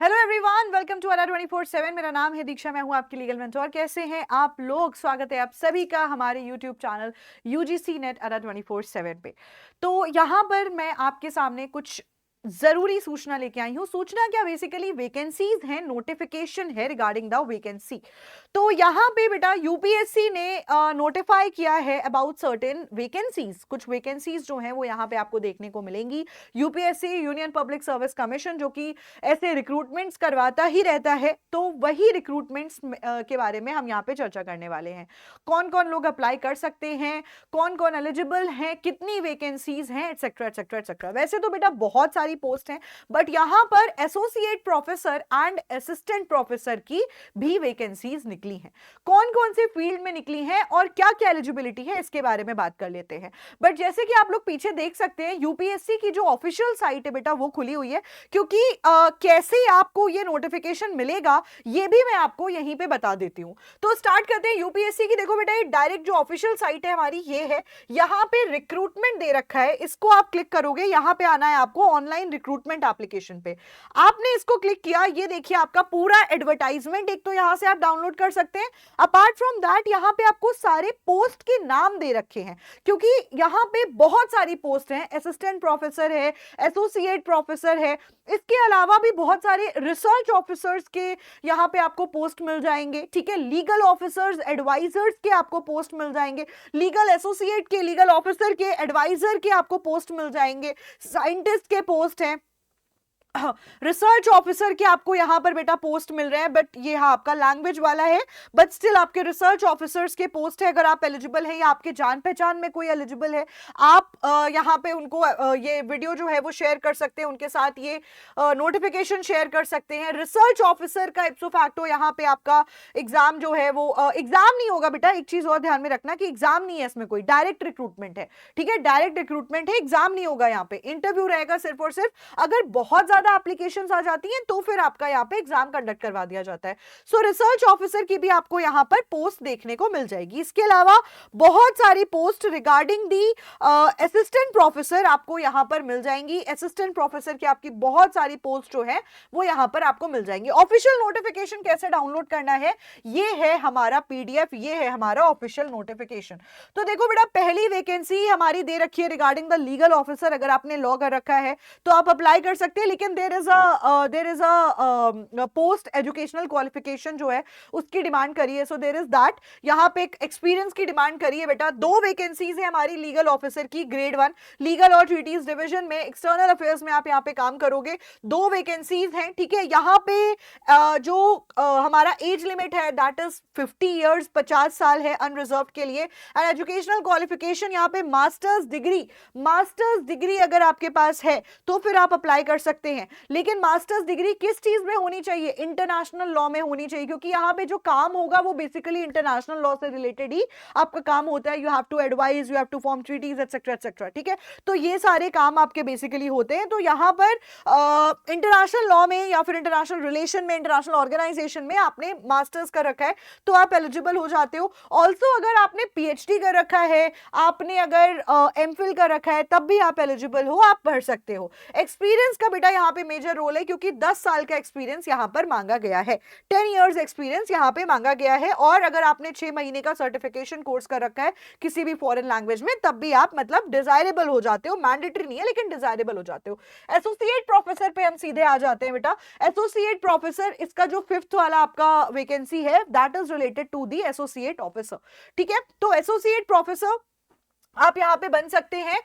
Hello everyone, welcome to अला 24/7। मेरा नाम है दीक्षा, मैं हूं आपकी लीगल मेंटोर। कैसे हैं आप लोग? स्वागत है आप सभी का हमारे यूट्यूब चैनल यूजीसी नेट अला 24/7 पे। तो यहां पर मैं आपके सामने कुछ जरूरी सूचना लेके आई हूं। सूचना क्या, बेसिकली वैकेंसीज हैं, नोटिफिकेशन है रिगार्डिंग द वैकेंसी। तो यहां पे बेटा यूपीएससी ने नोटिफाई किया है अबाउट सर्टेन वैकेंसीज। कुछ वैकेंसीज जो हैं वो यहां पे आपको देखने को मिलेंगी। UPSC, union public service commission, जो कि ऐसे रिक्रूटमेंट्स करवाता ही रहता है, तो वही रिक्रूटमेंट्स के बारे में हम यहाँ पे चर्चा करने वाले हैं। कौन कौन लोग अप्लाई कर सकते हैं, कौन कौन एलिजिबल हैं, कितनी वैकेंसीज हैं, एक्सेट्रा एक्सेट्रा एक्सेट्रा। वैसे तो बेटा बहुत सारी पोस्ट हैं, बट यहाँ पर associate professor and assistant professor की भी वैकेंसीज निकली हैं। कौन कौन से फील्ड में निकली हैं और क्या क्या एलिजिबिलिटी है, इसके बारे में बात कर लेते हैं। बट जैसे कि आप लोग पीछे देख सकते हैं, यूपीएससी की जो ऑफिशियल साइट है बेटा वो खुली हुई है, क्योंकि कैसे आपको ये नोटिफिकेशन मिलेगा ये भी मैं आपको यहीं पे बता देती हूं। तो स्टार्ट करते हैं यूपीएससी की। देखो बेटा, ये डायरेक्ट जो ऑफिशियल साइट है हमारी ये है। यहां पे रिक्रूटमेंट दे रखा है, इसको आप क्लिक करोगे, यहां पे आना है आपको ऑनलाइन रिक्रूटमेंट एप्लीकेशन पे। आपने इसको क्लिक किया, ये देखिए आपका पूरा एडवर्टाइजमेंट एक तो यहां से आप डाउनलोड कर सकते हैं। अपार्ट फ्रॉम दैट यहां पे आपको सारे पोस्ट के नाम दे रखे हैं, क्योंकि यहां पे बहुत सारी पोस्ट हैं। असिस्टेंट प्रोफेसर है, एसोसिएट प्रोफेसर है, इसके अलावा भी बहुत सारे रिसर्च ऑफिसर्स के यहां पे आपको पोस्ट मिल जाएंगे। ठीक है, लीगल ऑफिसर्स, एडवाइजर्स के आपको पोस्ट मिल जाएंगे, लीगल एसोसिएट के, लीगल ऑफिसर के, एडवाइजर के आपको पोस्ट मिल जाएंगे, साइंटिस्ट के पोस्ट हैं, रिसर्च ऑफिसर के आपको यहां पर बेटा पोस्ट मिल रहे हैं। बट ये हाँ आपका लैंग्वेज वाला है, बट स्टिल आपके रिसर्च ऑफिसर्स के पोस्ट है। अगर आप एलिजिबल हैं या आपके जान पहचान में कोई एलिजिबल है, आप यहां पे उनको ये वीडियो जो है वो शेयर कर सकते हैं, उनके साथ ये नोटिफिकेशन शेयर कर सकते हैं। रिसर्च ऑफिसर का इप्सो फैक्टो यहां पे आपका एग्जाम जो है वो एग्जाम नहीं होगा बेटा। एक चीज और ध्यान में रखना कि एग्जाम नहीं है इसमें, कोई डायरेक्ट रिक्रूटमेंट है। ठीक है, डायरेक्ट रिक्रूटमेंट है, एग्जाम नहीं होगा यहाँ पे, इंटरव्यू रहेगा सिर्फ और सिर्फ। अगर बहुत ज्यादा एप्लीकेशंस आ जाती हैं तो फिर आपका यहाँ पे एग्जाम कंडक्ट करवा दिया जाता है। सो रिसर्च ऑफिसर की भी आपको यहाँ पर पोस्ट देखने को मिल जाएगी। इसके अलावा बहुत सारी post regarding the assistant professor आपको यहाँ पर मिल जाएंगी। असिस्टेंट प्रोफेसर की आपकी बहुत सारी पोस्ट जो है वो यहाँ पर आपको मिल जाएंगी। ऑफिशियल नोटिफिकेशन कैसे डाउनलोड करना है, ये है हमारा पीडीएफ, ये है हमारा ऑफिशियल नोटिफिकेशन। तो देखो बेटा, पहली वैकेंसी हमारी दे रखी है रिगार्डिंग द लीगल ऑफिसर। अगर आपने लॉ कर रखा है तो आप अप्लाई कर सकते हैं, लेकिन there is a post educational qualification जो है उसकी डिमांड करी है। सो देयर इज दैट, यहां पे एक एक्सपीरियंस की डिमांड करी है बेटा। 2 वैकेंसीज है हमारी लीगल ऑफिसर की, ग्रेड 1 लीगल और ट्रीटीज डिवीजन में, एक्सटर्नल अफेयर्स में आप यहाँ पे काम करोगे। 2 वैकेंसीज हैं। ठीक है, यहाँ पे जो हमारा एज लिमिट है दैट इज 50 ईयर्स, 50 साल है अनरिजर्व के लिए। एंड एजुकेशनल क्वालिफिकेशन यहाँ पे मास्टर्स डिग्री अगर आपके पास है तो फिर आप अप्लाई कर सकते हैं। लेकिन मास्टर्स डिग्री किस चीज में होनी चाहिए? इंटरनेशनल लॉ में होनी चाहिए, क्योंकि यहाँ पे जो काम होगा वो बेसिकली इंटरनेशनल लॉ से रिलेटेड ही आपका काम होता है। You have to advise, you have to form treaties etcetera etcetera. ठीक है, तो ये सारे काम आपके बेसिकली होते हैं। तो यहाँ पर इंटरनेशनल लॉ में या फिर इंटरनेशनल रिलेशन में, इंटरनेशनल ऑर्गेनाइजेशन में आपने मास्टर्स कर रखा है तो आप एलिजिबल हो जाते हो। ऑल्सो अगर आपने पीएचडी कर रखा है, आपने अगर एमफिल कर रखा है, तब भी आप एलिजिबल हो, आप पढ़ सकते हो। एक्सपीरियंस का बेटा यहाँ पे मेजर रोल है, क्योंकि 10 साल का एक्सपीरियंस यहाँ पर मांगा गया है, 10 इयर्स एक्सपीरियंस यहाँ पे मांगा गया है। और अगर आपने 6 महीने का सर्टिफिकेशन कोर्स कर रखा है किसी भी फॉरेन लैंग्वेज में, तब भी आप मतलब डिजायरेबल हो जाते हो। मैंडेटरी नहीं है लेकिन डिजायरेबल हो जाते हो। एसोसिएट प्रोफेसर पे हम सीधे आ जाते हैं बेटा। एसोसिएट प्रोफेसर, इसका जो 5th वाला आपका वैकेंसी है that is related to the associate officer. ठीक है, तो एसोसिएट प्रोफेसर आप यहां पे बन सकते हैं।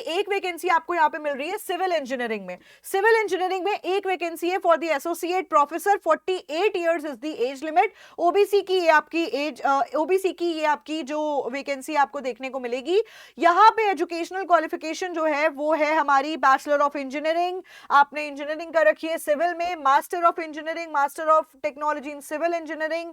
एक वैकेंसी आपको यहां पे मिल रही है सिविल इंजीनियरिंग में। सिविल इंजीनियरिंग में एक वैकेंसी है for the associate professor. 48 years is the age limit. OBC की ये आपकी एज, ओबीसी की ये आपकी जो वैकेंसी आपको देखने को मिलेगी। यहां पे एजुकेशनल क्वालिफिकेशन जो है वो है हमारी बैचलर ऑफ इंजीनियरिंग, आपने इंजीनियरिंग कर रखी है सिविल में, master of engineering, master of technology in civil engineering,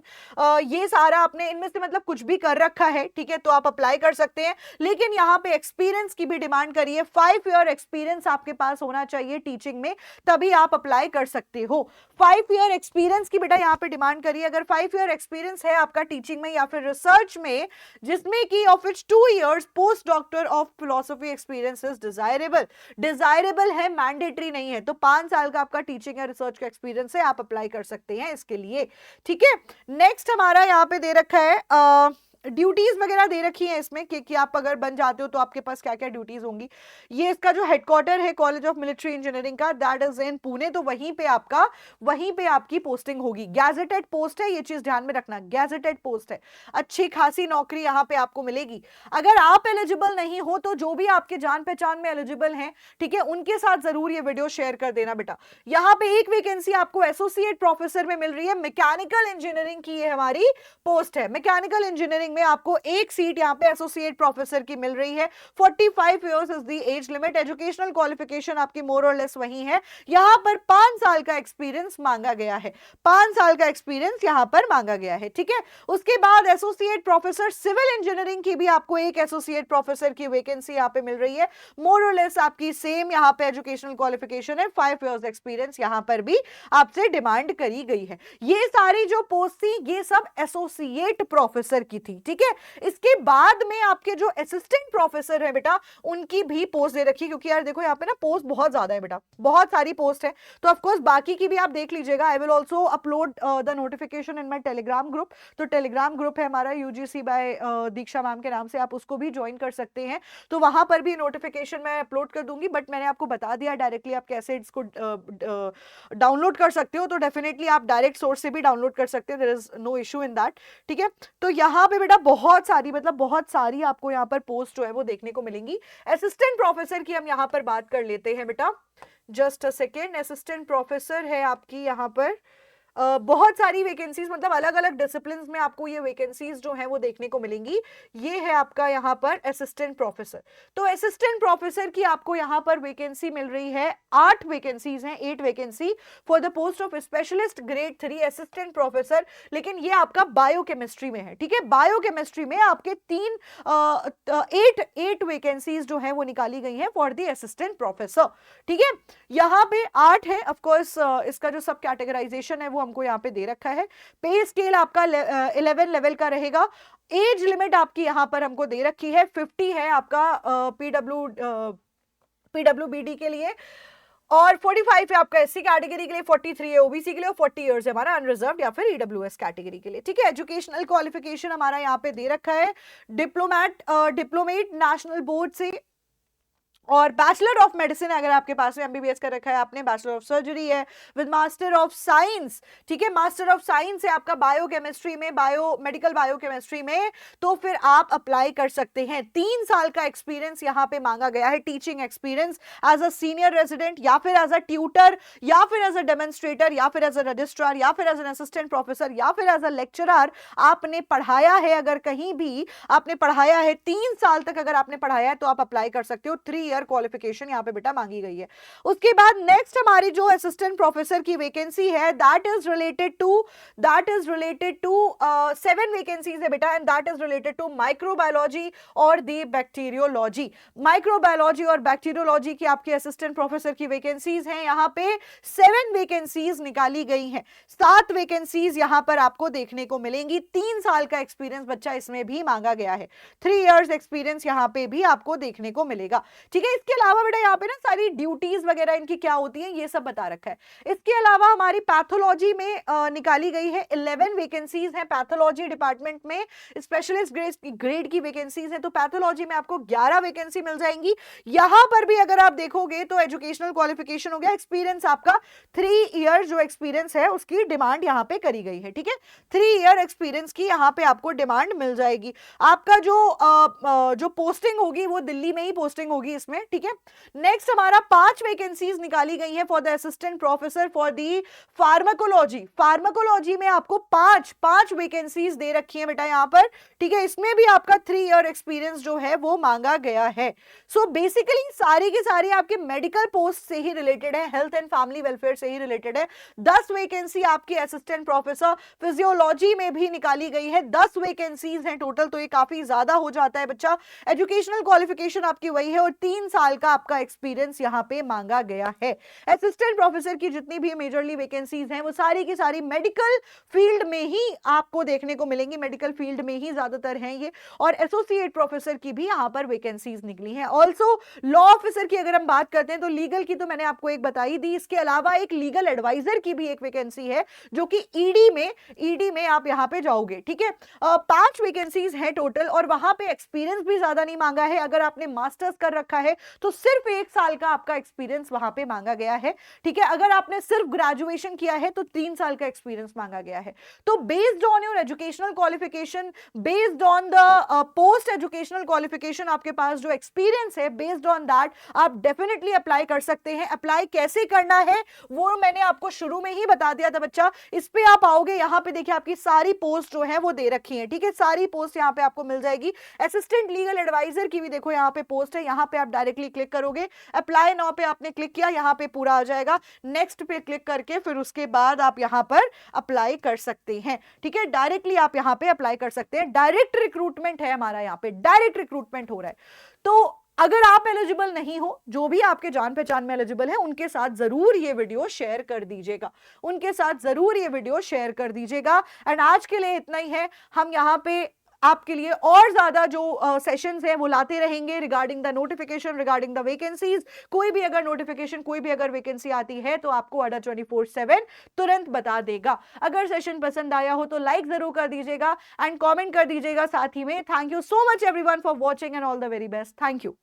ये सारा आपने इनमें से मतलब कुछ भी कर रखा है। ठीक है, तो आप अप्लाई कर सकते हैं, लेकिन यहाँ पे एक्सपीरियंस की भी डिमांड करी है। 5 ईयर एक्सपीरियंस आपके पास होना चाहिए टीचिंग में, तभी आप अप्लाई कर सकते हो। 5 ईयर एक्सपीरियंस की बेटा यहाँ पे डिमांड करी है। अगर 5 ईयर एक्सपीरियंस है आपका टीचिंग में या फिर रिसर्च में, जिसमें कि of which 2 years post doctor of philosophy experience is desirable. Desirable है, मैंडेटरी नहीं है। तो 5 साल का आपका टीचिंग या रिसर्च का एक्सपीरियंस है, आप अप्लाई कर सकते हैं इसके लिए, ठीक है। नेक्स्ट हमारा यहाँ पे दे रखा है ड्यूटीज वगैरह दे रखी है इसमें कि आप अगर बन जाते हो तो आपके पास क्या क्या ड्यूटीज होंगी। ये इसका जो हेडक्वार्टर है कॉलेज ऑफ मिलिट्री इंजीनियरिंग का, दैट इज इन पुणे, तो वहीं पे आपकी पोस्टिंग होगी। गैजेटेड पोस्ट है, ये चीज ध्यान में रखना, गैजेटेड पोस्ट है, अच्छी खासी नौकरी यहाँ पे आपको मिलेगी। अगर आप एलिजिबल नहीं हो तो जो भी आपके जान पहचान में एलिजिबल हैं, ठीक है, उनके साथ जरूर ये वीडियो शेयर कर देना बेटा। यहाँ पे एक वैकेंसी आपको एसोसिएट प्रोफेसर में मिल रही है, मैकेनिकल इंजीनियरिंग की ये हमारी पोस्ट है। मैकेनिकल इंजीनियरिंग में आपको एक सीट यहाँ पे एसोसिएट प्रोफेसर की मिल रही है। 45 years is the age limit. Educational qualification आपकी मोर और लेस वही है। यहाँ पर 5 साल का एक्सपीरियंस मांगा गया है, 5 साल का एक्सपीरियंस यहाँ पर मांगा गया है, ठीक है। उसके बाद एसोसिएट प्रोफेसर सिविल इंजीनियरिंग की भी आपको एक एसोसिएट प्रोफेसर की वैकेंसी यहाँ पे मिल रही है। मोर और लेस आपकी सेम यहाँ पे एजुकेशनल क्वालिफिकेशन है, 5 इयर्स एक्सपीरियंस यहाँ पर भी आपसे डिमांड करी गई है। ये सारी जो पोस्ट थी ये सब एसोसिएट प्रोफेसर की थी, ठीक है। इसके बाद में आपके जो असिस्टेंट प्रोफेसर है बेटा, उनकी भी पोस्ट दे रखी है, क्योंकि यार देखो यहाँ पे ना पोस्ट बहुत ज्यादा है बेटा, बहुत सारी पोस्ट है, तो ऑफ कोर्स बाकी की भी आप देख लीजिएगा। I will also upload the notification in my Telegram group. तो टेलीग्राम ग्रुप है हमारा यूजीसी बाय दीक्षा मैम के नाम से, आप उसको भी ज्वाइन कर सकते हैं। तो वहां पर भी नोटिफिकेशन मैं अपलोड कर दूंगी, बट मैंने आपको बता दिया डायरेक्टली आप कैसे इसको डाउनलोड कर सकते हो। तो डेफिनेटली आप डायरेक्ट सोर्स से भी डाउनलोड कर सकते हैं, there is no issue in that, ठीक है। तो यहाँ पे बेटा बहुत सारी, मतलब बहुत सारी आपको यहाँ पर पोस्ट जो है वो देखने को मिलेंगी। असिस्टेंट प्रोफेसर की हम यहाँ पर बात कर लेते हैं बेटा, just a second. Assistant professor है आपकी यहाँ पर बहुत सारी वैकेंसीज, मतलब अलग अलग डिसिप्लिन्स में आपको ये वैकेंसीज जो है वो देखने को मिलेंगी। ये है आपका यहाँ पर असिस्टेंट प्रोफेसर। तो असिस्टेंट प्रोफेसर की आपको यहाँ पर वैकेंसी मिल रही है, 8 वैकेंसीज हैं, 8 vacancy for the post of specialist grade 3 assistant professor. लेकिन ये आपका बायोकेमिस्ट्री में है, ठीक है। बायोकेमिस्ट्री में आपके 8 वैकेंसीज जो है वो निकाली गई हैं फॉर द असिस्टेंट प्रोफेसर, ठीक है। यहाँ पे 8 है, ऑफकोर्स इसका जो सब कैटेगराइजेशन है वो हमको यहाँ पे दे रखा है। पे स्केल आपका 11 लेवल का रहेगा। एज लिमिट आपकी यहाँ पर हमको दे रखी है, 50 है आपका पीडब्ल्यूबीडी के लिए, और 45 है आपका एससी कैटेगरी के लिए, 43 है ओबीसी के लिए, और 40 इयर्स है हमारा अनरिजर्व्ड या फिर ईडब्ल्यूएस कैटेगरी के लिए, ठीक है। एजुकेशनल क्वालिफिकेशन हमारा यहाँ पे दे रखा है, डिप्लोमेट नेशनल बोर्ड से, और बैचलर ऑफ मेडिसिन अगर आपके पास में एमबीबीएस कर रखा है आपने, बैचलर ऑफ सर्जरी है विद मास्टर ऑफ साइंस, ठीक है। मास्टर ऑफ साइंस है आपका बायोकेमिस्ट्री में, मेडिकल बायोकेमिस्ट्री में, तो फिर आप अप्लाई कर सकते हैं। 3 साल का एक्सपीरियंस यहाँ पे मांगा गया है, teaching experience as a senior resident या फिर एज अ ट्यूटर या फिर एज अ डेमोन्स्ट्रेटर या फिर एज अ रजिस्ट्रार या फिर एज एन असिस्टेंट प्रोफेसर या फिर एज अ लेक्चरर आपने पढ़ाया है। अगर कहीं भी आपने पढ़ाया है, 3 साल तक अगर आपने पढ़ाया है तो आप अप्लाई कर सकते हो। 3 ईयर क्वालिफिकेशन यहाँ पे बेटा मांगी गई है। उसके बाद नेक्स्ट हमारी जो असिस्टेंट प्रोफेसर की वैकेंसी है, that is related to 7 vacancies है बेटा, and that is related to microbiology और दी बैक्टीरियोलॉजी। माइक्रोबायोलॉजी और बैक्टीरियोलॉजी की आपकी असिस्टेंट प्रोफेसर की वैकेंसीज हैं, यहाँ पे 7 वैकेंसीज निकाली गई हैं। 7 वैकेंसीज यहाँ पर आपको देखने को मिलेंगी। 3 साल का एक्सपीरियंस बच्चा इसमें भी मांगा गया है, 3 इयर्स एक्सपीरियंस यहाँ पे भी आपको देखने को मिलेगा, ठीक है। इसके अलावा बेटा यहाँ पे ना सारी ड्यूटीज वगैरह इनकी क्या होती हैं ये सब बता रखा है। इसके अलावा हमारी पैथोलॉजी में निकाली गई है 11 वैकेंसीज हैं पैथोलॉजी डिपार्टमेंट में, स्पेशलिस्ट ग्रेड की वैकेंसीज हैं। तो पैथोलॉजी में आपको 11 वैकेंसी मिल जाएंगी। यहां पर भी अगर आप देखोगे तो एजुकेशनल क्वालिफिकेशन हो गया, एक्सपीरियंस आपका 3 ईयर जो एक्सपीरियंस है उसकी डिमांड यहाँ पे करी गई है, ठीक है। 3 ईयर एक्सपीरियंस की यहाँ पे आपको डिमांड मिल जाएगी। आपका जो पोस्टिंग होगी वो दिल्ली में ही पोस्टिंग होगी इसमें, में, ठीक है। नेक्स्ट हमारा 5 वैकेंसीज निकाली गई है for the assistant professor for the pharmacology. Pharmacology में आपको पांच वैकेंसीज दे रखी है बेटा यहाँ पर, ठीक है। इसमें भी आपका 3 ईयर एक्सपीरियंस जो है वो मांगा गया है। सो बेसिकली सारी की सारी आपके मेडिकल पोस्ट से ही रिलेटेड है, हेल्थ एंड फैमिली वेलफेयर से ही रिलेटेड है। 10 वैकेंसी आपकी असिस्टेंट प्रोफेसर फिजियोलॉजी में भी निकाली गई है, 10 वैकेंसीज हैं टोटल, तो ये काफी ज्यादा हो जाता है बच्चा। एजुकेशनल क्वालिफिकेशन आपकी वही है और 3 साल का आपका एक्सपीरियंस यहां पे मांगा गया है। असिस्टेंट प्रोफेसर की जितनी भी मेजरली वैकेंसीज हैं वो सारी की सारी मेडिकल फील्ड में ही आपको देखने को मिलेंगी, मेडिकल फील्ड में ही ज्यादातर हैं ये। और एसोसिएट प्रोफेसर की भी यहां पर वैकेंसीज निकली हैं। ऑल्सो लॉ ऑफिसर की अगर हम बात करते हैं तो लीगल की तो मैंने आपको एक बताई दी, इसके अलावा एक लीगल एडवाइजर की भी एक वैकेंसी है जो कि ईडी में आप यहां पे जाओगे, ठीक है। 5 वैकेंसीज है टोटल और वहां पे एक्सपीरियंस भी ज्यादा नहीं मांगा है। अगर आपने मास्टर्स कर रखा है तो सिर्फ 1 साल का आपका एक्सपीरियंस वहां पे मांगा गया है, ठीक है। अगर आपने सिर्फ ग्रेजुएशन किया है तो 3 साल का एक्सपीरियंस मांगा गया है। तो based on your educational qualification, based on the post educational qualification, आपके पास जो एक्सपीरियंस है, बेस्ड ऑन दैट आप डेफिनेटली अप्लाई कर सकते हैं। अप्लाई कैसे करना है वो मैंने आपको शुरू में ही बता दिया था बच्चा। इस पे आप आओगे, यहां पे देखिए आपकी सारी पोस्ट जो है वो दे रखी है, ठीक है। सारी पोस्ट यहां पे आपको मिल जाएगी। असिस्टेंट लीगल एडवाइजर की भी देखो यहां पे पोस्ट है, यहां पे आप डायरेक्टली क्लिक करोगे, अप्लाई नाउ पे आपने क्लिक किया, यहां पे पूरा आ जाएगा। नेक्स्ट पे क्लिक करके फिर उसके बाद आप यहां पर अप्लाई कर सकते हैं, ठीक है। डायरेक्टली आप यहां पे अप्लाई कर सकते हैं। डायरेक्ट रिक्रूटमेंट है हमारा, यहां पे डायरेक्ट रिक्रूटमेंट हो रहा है। तो अगर आप एलिजिबल नहीं हो, जो भी आपके जान पहचान में एलिजिबल है उनके साथ जरूर ये वीडियो शेयर कर दीजिएगा, उनके साथ जरूर ये वीडियो शेयर कर दीजिएगा। एंड आज के लिए इतना ही है। हम यहाँ पे आपके लिए और ज्यादा जो सेशंस हैं वो लाते रहेंगे regarding the notification, regarding the vacancies. कोई भी अगर नोटिफिकेशन, कोई भी अगर वैकेंसी आती है तो आपको अड्डा 24/7 तुरंत बता देगा। अगर सेशन पसंद आया हो तो लाइक जरूर कर दीजिएगा एंड कमेंट कर दीजिएगा साथ ही में। Thank you so much everyone for watching and all the very best. Thank you.